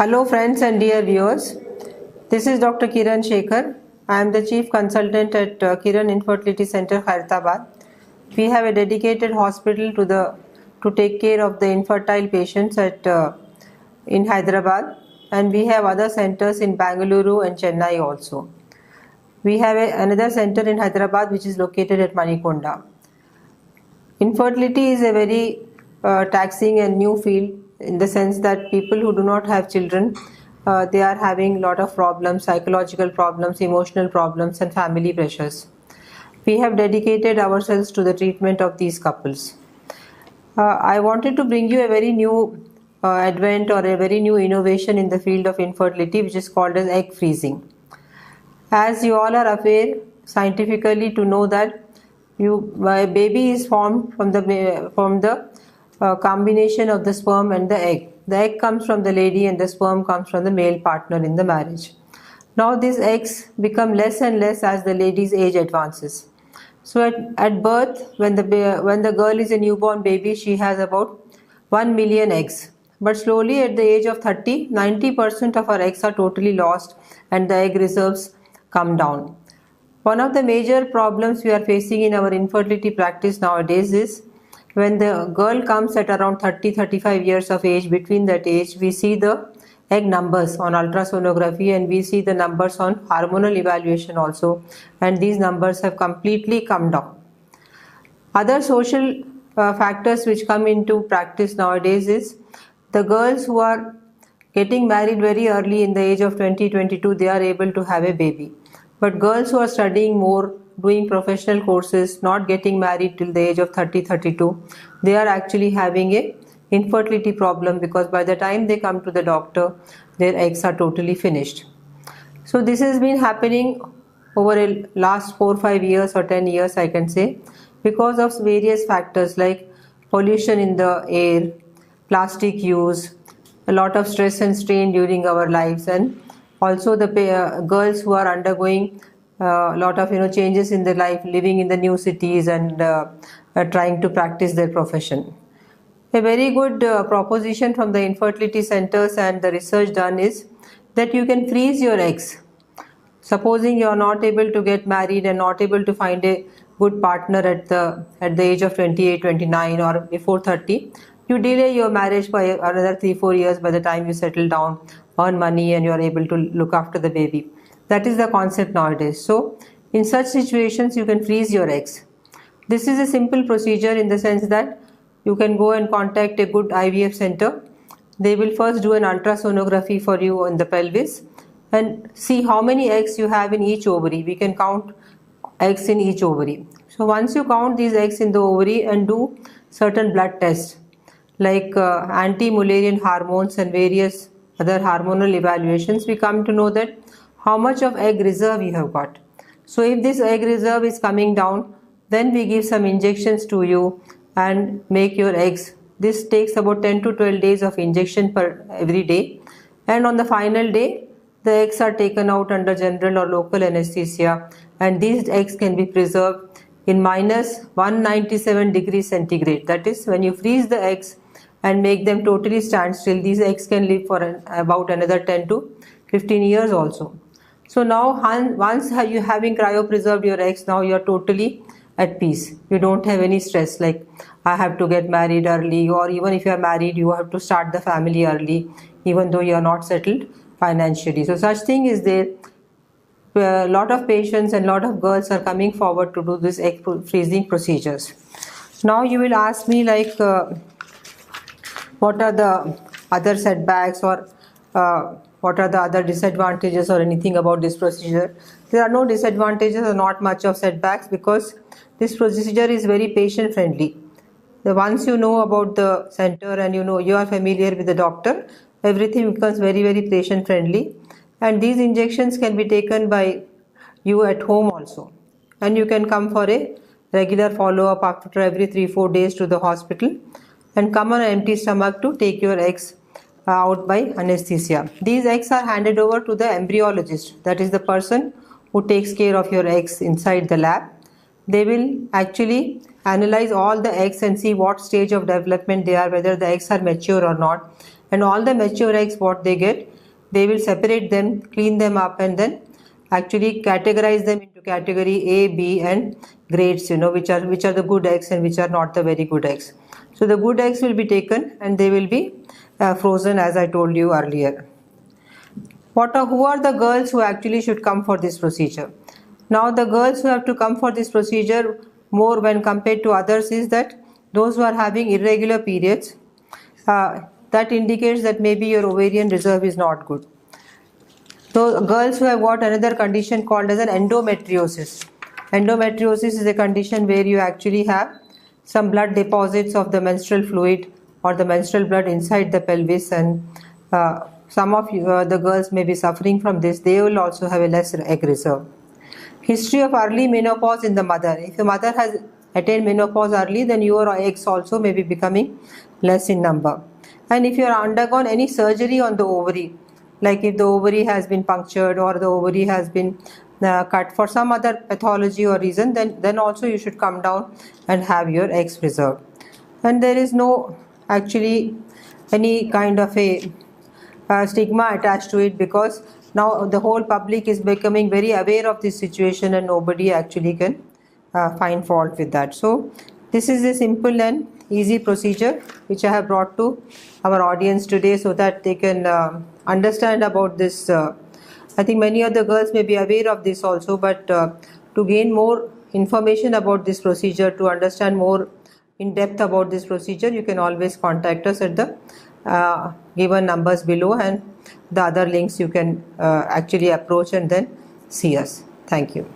Hello friends and dear viewers, this is Dr. Kiran Shekhar. I am the Chief Consultant at Kiran Infertility Center, Hyderabad. We have a dedicated hospital to take care of the infertile patients in Hyderabad, and we have other centers in Bangalore and Chennai also. We have another center in Hyderabad which is located at Manikonda. Infertility is a very taxing and new field in the sense that people who do not have children, they are having a lot of problems, psychological problems, emotional problems and family pressures. We have dedicated ourselves to the treatment of these couples. I wanted to bring you a very new advent or a very new innovation in the field of infertility, which is called as egg freezing. As you all are aware scientifically to know that a baby is formed from the combination of the sperm and the egg. The egg comes from the lady and the sperm comes from the male partner in the marriage. Now these eggs become less and less as the lady's age advances. So at birth, when the girl is a newborn baby, she has about 1 million eggs. But slowly at the age of 30, 90% of her eggs are totally lost and the egg reserves come down. One of the major problems we are facing in our infertility practice nowadays is when the girl comes at around 30-35 years of age. Between that age, we see the egg numbers on ultrasonography and we see the numbers on hormonal evaluation also, and these numbers have completely come down. Other social factors which come into practice nowadays is the girls who are getting married very early in the age of 20-22, they are able to have a baby. But girls who are studying more, doing professional courses, not getting married till the age of 30-32, they are actually having a infertility problem because by the time they come to the doctor, their eggs are totally finished. So this has been happening over a last 4-5 years or 10 years, I can say, because of various factors like pollution in the air, plastic use, a lot of stress and strain during our lives, and also the girls who are undergoing a lot of changes in their life, living in the new cities and trying to practice their profession. A very good proposition from the infertility centers and the research done is that you can freeze your eggs. Supposing you are not able to get married and not able to find a good partner at the age of 28, 29 or before 30, you delay your marriage by another 3-4 years. By the time you settle down, earn money and you are able to look after the baby. That is the concept nowadays. So in such situations you can freeze your eggs. This is a simple procedure in the sense that you can go and contact a good IVF center. They will first do an ultrasonography for you on the pelvis and see how many eggs you have in each ovary. We can count eggs in each ovary. So once you count these eggs in the ovary and do certain blood tests like anti-Mullerian hormones and various other hormonal evaluations, we come to know that how much of egg reserve you have got. So if this egg reserve is coming down, then we give some injections to you and make your eggs. This takes about 10 to 12 days of injection per every day, and on the final day the eggs are taken out under general or local anesthesia, and these eggs can be preserved in minus 197 degrees centigrade. That is, when you freeze the eggs and make them totally stand still, these eggs can live for about another 10 to 15 years also. So now once you having cryopreserved your eggs, now you are totally at peace. You don't have any stress like I have to get married early, or even if you are married you have to start the family early even though you are not settled financially. So such thing is there. A lot of patients and lot of girls are coming forward to do this egg freezing procedures. Now you will ask me like what are the other setbacks or what are the other disadvantages or anything about this procedure. There are no disadvantages or not much of setbacks because this procedure is very patient friendly. Once you know about the center and you are familiar with the doctor, everything becomes very, very patient friendly, and these injections can be taken by you at home also, and you can come for a regular follow-up after every 3-4 days to the hospital and come on an empty stomach to take your eggs out by anesthesia. These eggs are handed over to the embryologist, that is the person who takes care of your eggs inside the lab. They will actually analyze all the eggs and see what stage of development they are, whether the eggs are mature or not. And all the mature eggs, what they get, they will separate them, clean them up, and then actually categorize them into category A, B, and grades, which are the good eggs and which are not the very good eggs. So the good eggs will be taken and they will be frozen, as I told you earlier. Who are the girls who actually should come for this procedure? Now the girls who have to come for this procedure more when compared to others is that those who are having irregular periods, that indicates that maybe your ovarian reserve is not good. So girls who have got another condition called as an endometriosis. Endometriosis is a condition where you actually have some blood deposits of the menstrual fluid or the menstrual blood inside the pelvis, and some of the girls may be suffering from this. They will also have a less egg reserve. History of early menopause in the mother. If your mother has attained menopause early, then your eggs also may be becoming less in number. And if you are undergone any surgery on the ovary, like if the ovary has been punctured or the ovary has been cut for some other pathology or reason, then also you should come down and have your eggs preserved. And there is no actually any kind of a stigma attached to it, because now the whole public is becoming very aware of this situation and nobody actually can find fault with that. So this is a simple and easy procedure which I have brought to our audience today so that they can understand about this. I think many of the girls may be aware of this also, but to gain more information about this procedure, to understand more in depth about this procedure, you can always contact us at the given numbers below, and the other links you can actually approach and then see us. Thank you.